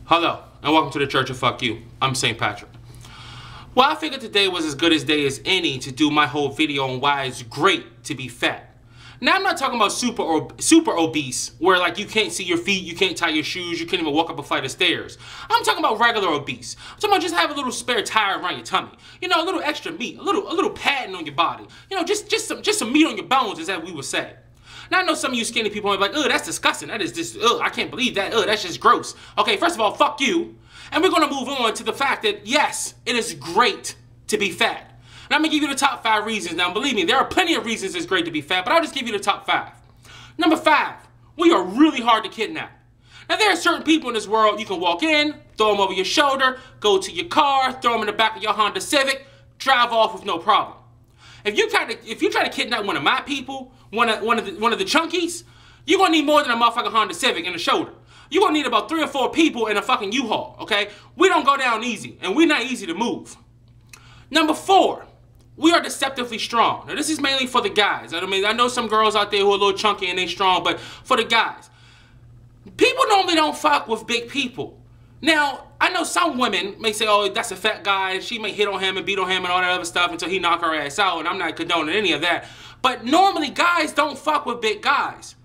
Hello, and welcome to the Church of Fuck You. I'm St. Patrick. Well, I figured today was as good a day as any to do my whole video on why it's great to be fat. Now, I'm not talking about super obese, where like you can't see your feet, you can't tie your shoes, you can't even walk up a flight of stairs. I'm talking about regular obese. I'm talking about just have a little spare tire around your tummy. You know, a little extra meat, a little padding on your body. You know, just some meat on your bones, as that we would say. Now, I know some of you skinny people are like, ugh, that's disgusting. That is just, ugh, I can't believe that. Ugh, that's just gross. Okay, first of all, fuck you. And we're going to move on to the fact that, yes, it is great to be fat. And I'm going to give you the top 5 reasons. Now, believe me, there are plenty of reasons it's great to be fat, but I'll just give you the top 5. Number 5, we are really hard to kidnap. Now, there are certain people in this world you can walk in, throw them over your shoulder, go to your car, throw them in the back of your Honda Civic, drive off with no problem. If you try to kidnap one of my people, one of the chunkies, you're gonna need more than a motherfucking Honda Civic and a shoulder. You're gonna need about 3 or 4 people in a fucking U-Haul, okay? We don't go down easy, and we're not easy to move. Number 4, we are deceptively strong. Now, this is mainly for the guys. I mean, I know some girls out there who are a little chunky and they strong, but for the guys, people normally don't fuck with big people. Now, I know some women may say, oh, that's a fat guy. She may hit on him and beat on him and all that other stuff until he knock her ass out, and I'm not condoning any of that. But normally, guys don't fuck with big guys.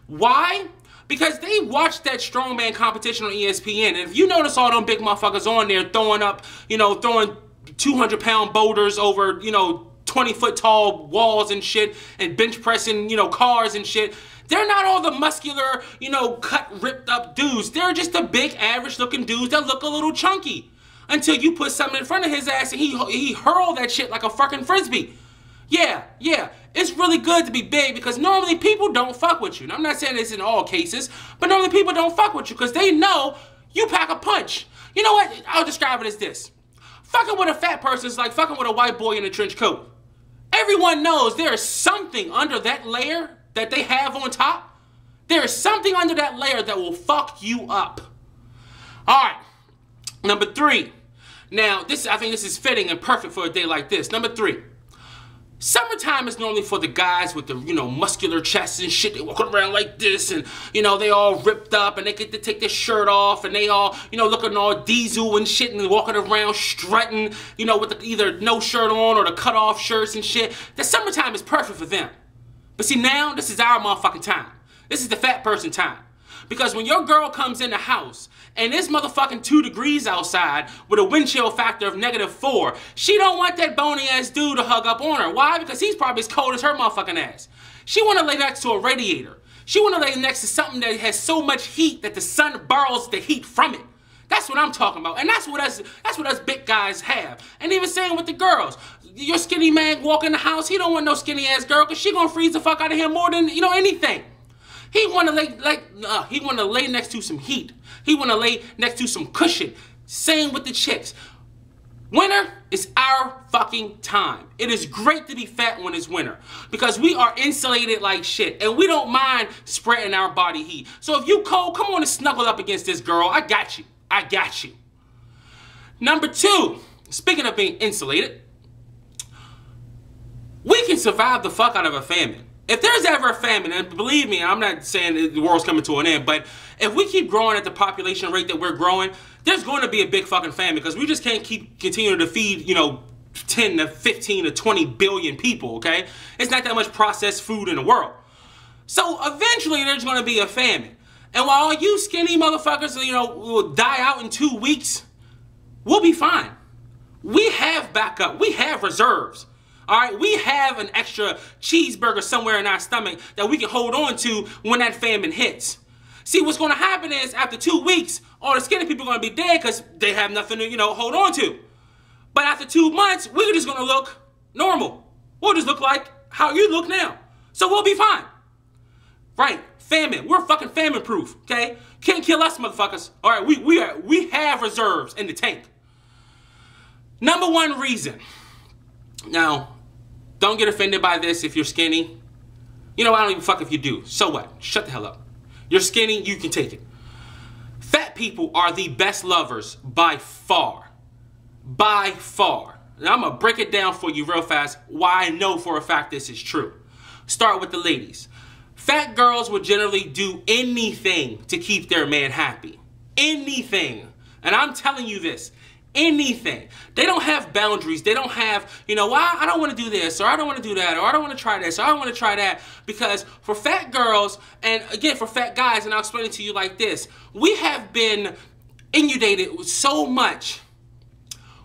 Why? Because they watch that strongman competition on ESPN, and if you notice all them big motherfuckers on there throwing up, you know, throwing 200-pound boulders over, you know, 20-foot tall walls and shit, and bench pressing, you know, cars and shit, they're not all the muscular, you know, cut, ripped up dudes. They're just the big, average-looking dudes that look a little chunky. Until you put something in front of his ass and he hurl that shit like a fucking frisbee. Yeah, it's really good to be big because normally people don't fuck with you. And I'm not saying this in all cases, but normally people don't fuck with you because they know you pack a punch. You know what? I'll describe it as this. Fucking with a fat person is like fucking with a white boy in a trench coat. Everyone knows there is something under that layer that they have on top. There is something under that layer that will fuck you up. All right, number 3. Now, I think this is fitting and perfect for a day like this. Number 3. Summertime is normally for the guys with the, you know, muscular chests and shit. They walking around like this and, you know, they all ripped up and they get to take their shirt off and they all, you know, looking all diesel and shit and walking around strutting, you know, with either no shirt on or the cut off shirts and shit. The summertime is perfect for them. But see, now, this is our motherfucking time. This is the fat person time. Because when your girl comes in the house and it's motherfucking 2 degrees outside with a wind chill factor of -4, she don't want that bony ass dude to hug up on her. Why? Because he's probably as cold as her motherfucking ass. She want to lay next to a radiator. She want to lay next to something that has so much heat that the sun borrows the heat from it. That's what I'm talking about. And that's what us big guys have. And even saying with the girls, your skinny man walk in the house, he don't want no skinny ass girl because she gonna freeze the fuck out of him more than, you know, anything. He want to lay next to some heat. He want to lay next to some cushion. Same with the chicks. Winter is our fucking time. It is great to be fat when it's winter because we are insulated like shit and we don't mind spreading our body heat. So if you cold, come on and snuggle up against this girl. I got you. I got you. Number 2, speaking of being insulated, we can survive the fuck out of a famine. If there's ever a famine, and believe me, I'm not saying the world's coming to an end, but if we keep growing at the population rate that we're growing, there's going to be a big fucking famine because we just can't continue to feed, you know, 10 to 15 to 20 billion people, okay? It's not that much processed food in the world. So eventually there's going to be a famine. And while all you skinny motherfuckers, you know, will die out in 2 weeks, we'll be fine. We have backup. We have reserves. All right, we have an extra cheeseburger somewhere in our stomach that we can hold on to when that famine hits. See, what's going to happen is after 2 weeks, all the skinny people are going to be dead because they have nothing to, you know, hold on to. But after 2 months, we're just going to look normal. We'll just look like how you look now. So we'll be fine. Right, famine. We're fucking famine proof, okay? Can't kill us, motherfuckers. All right, we have reserves in the tank. Number 1 reason. Now, don't get offended by this if you're skinny. You know, I don't even fuck if you do. So what? Shut the hell up. You're skinny, you can take it. Fat people are the best lovers by far. By far. Now, I'm going to break it down for you real fast why I know for a fact this is true. Start with the ladies. Fat girls will generally do anything to keep their man happy. anything. And I'm telling you this. Anything. They don't have boundaries. They don't have, well, I don't want to do this, or I don't want to do that, or I don't want to try this, or I don't want to try that. Because for fat girls, and again, for fat guys, and I'll explain it to you like this, we have been inundated with so much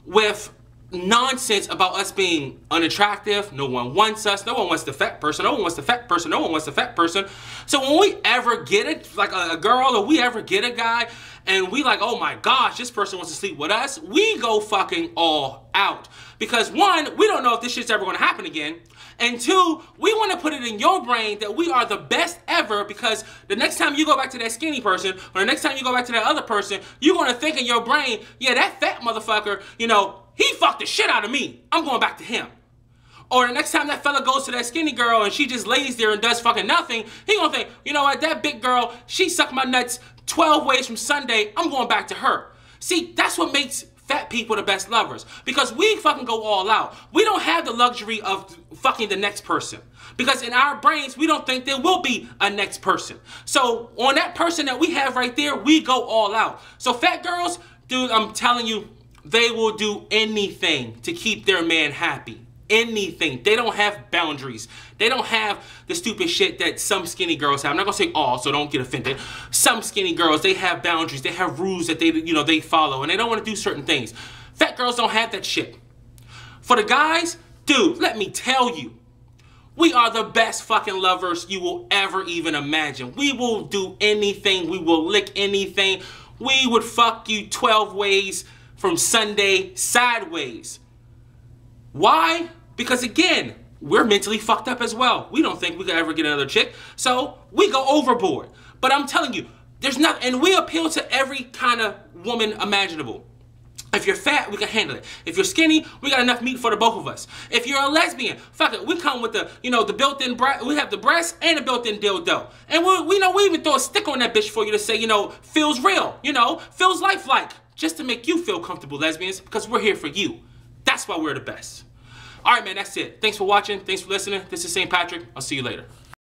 with nonsense about us being unattractive. No one wants us. No one wants the fat person. No one wants the fat person. No one wants the fat person. So when we ever get it, like a girl, or we ever get a guy, and we like, oh my gosh, this person wants to sleep with us, we go fucking all out. Because one, we don't know if this shit's ever going to happen again. And two, we want to put it in your brain that we are the best ever, because the next time you go back to that skinny person, or the next time you go back to that other person, you're going to think in your brain, yeah, that fat motherfucker, he fucked the shit out of me. I'm going back to him. Or the next time that fella goes to that skinny girl and she just lays there and does fucking nothing, he gonna think, you know what, that big girl, she sucked my nuts 12 ways from Sunday, I'm going back to her. See, that's what makes fat people the best lovers. Because we fucking go all out. We don't have the luxury of fucking the next person. Because in our brains, we don't think there will be a next person. So on that person that we have right there, we go all out. So fat girls, dude, I'm telling you, they will do anything to keep their man happy. Anything. They don't have boundaries. They don't have the stupid shit that some skinny girls have. I'm not gonna say all, so don't get offended. Some skinny girls, they have boundaries. They have rules that they follow, and they don't want to do certain things. Fat girls don't have that shit. For the guys, dude, let me tell you, we are the best fucking lovers you will ever even imagine. We will do anything. We will lick anything. We would fuck you 12 ways from Sunday sideways. Why? Because again, we're mentally fucked up as well. We don't think we could ever get another chick, so we go overboard. But I'm telling you, there's not, and we appeal to every kind of woman imaginable. If you're fat, we can handle it. If you're skinny, we got enough meat for the both of us. If you're a lesbian, fuck it, we come with the, the built-in breast. We have the breast and the built-in dildo, and we even throw a stick on that bitch for you to say, feels real, feels lifelike, just to make you feel comfortable, lesbians, because we're here for you. That's why we're the best. All right, man, that's it. Thanks for watching. Thanks for listening. This is St. Patrick. I'll see you later.